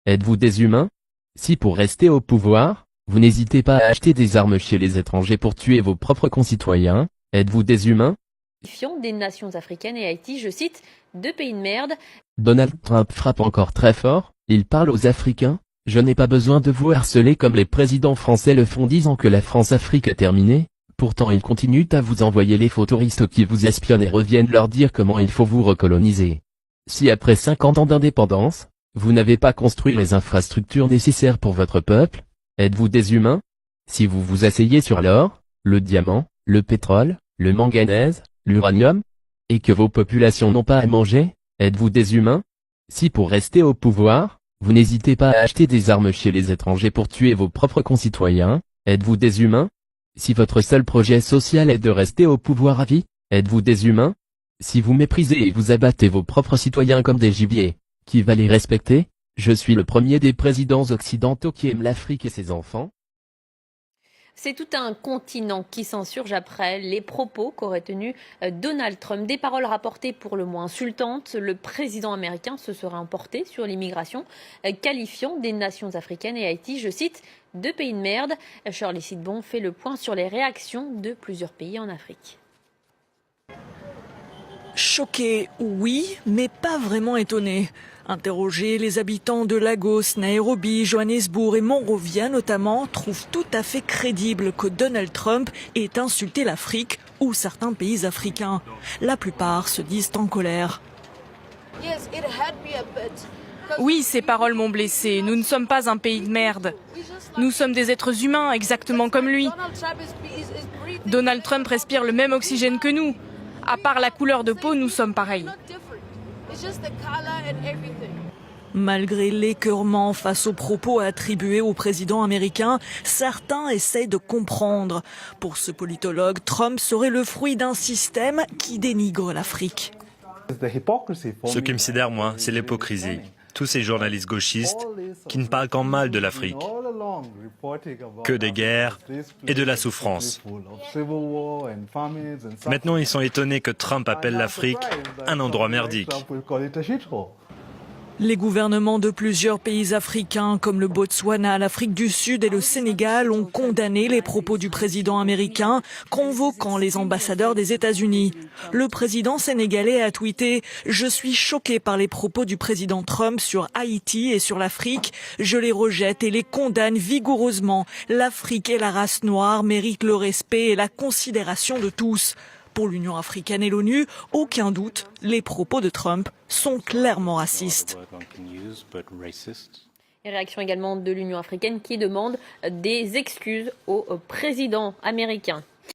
Êtes-vous des humains? Si pour rester au pouvoir, vous n'hésitez pas à acheter des armes chez les étrangers pour tuer vos propres concitoyens, êtes-vous des humains? Des nations africaines et Haïti, je cite, deux pays de merde. Donald Trump frappe encore très fort, il parle aux Africains. Je n'ai pas besoin de vous harceler comme les présidents français le font disant que la France-Afrique est terminée. Pourtant ils continuent à vous envoyer les faux touristes qui vous espionnent et reviennent leur dire comment il faut vous recoloniser. Si après 50 ans d'indépendance, vous n'avez pas construit les infrastructures nécessaires pour votre peuple, êtes-vous des humains? Si vous vous asseyez sur l'or, le diamant, le pétrole, le manganèse, l'uranium, et que vos populations n'ont pas à manger, êtes-vous des humains? Si pour rester au pouvoir, vous n'hésitez pas à acheter des armes chez les étrangers pour tuer vos propres concitoyens, êtes-vous des humains? Si votre seul projet social est de rester au pouvoir à vie, êtes-vous des humains? Si vous méprisez et vous abattez vos propres citoyens comme des gibiers, qui va les respecter? Je suis le premier des présidents occidentaux qui aime l'Afrique et ses enfants. C'est tout un continent qui s'insurge après les propos qu'aurait tenus Donald Trump. Des paroles rapportées pour le moins insultantes. Le président américain se serait emporté sur l'immigration, qualifiant des nations africaines et Haïti, je cite, deux pays de merde. Shirley Sidbon fait le point sur les réactions de plusieurs pays en Afrique. Choqué, oui, mais pas vraiment étonné. Interrogés, les habitants de Lagos, Nairobi, Johannesburg et Monrovia notamment trouvent tout à fait crédible que Donald Trump ait insulté l'Afrique ou certains pays africains. La plupart se disent en colère. Oui, ces paroles m'ont blessé. Nous ne sommes pas un pays de merde. Nous sommes des êtres humains, exactement comme lui. Donald Trump respire le même oxygène que nous. À part la couleur de peau, nous sommes pareils. Malgré l'écœurement face aux propos attribués au président américain, certains essayent de comprendre. Pour ce politologue, Trump serait le fruit d'un système qui dénigre l'Afrique. Ce qui me sidère, moi, c'est l'hypocrisie. Tous ces journalistes gauchistes qui ne parlent qu'en mal de l'Afrique, que des guerres et de la souffrance. Maintenant, ils sont étonnés que Trump appelle l'Afrique un endroit merdique. Les gouvernements de plusieurs pays africains comme le Botswana, l'Afrique du Sud et le Sénégal ont condamné les propos du président américain, convoquant les ambassadeurs des États-Unis. Le président sénégalais a tweeté « Je suis choqué par les propos du président Trump sur Haïti et sur l'Afrique. Je les rejette et les condamne vigoureusement. L'Afrique et la race noire méritent le respect et la considération de tous. » Pour l'Union africaine et l'ONU, aucun doute, les propos de Trump sont clairement racistes. Et réaction également de l'Union africaine qui demande des excuses au président américain.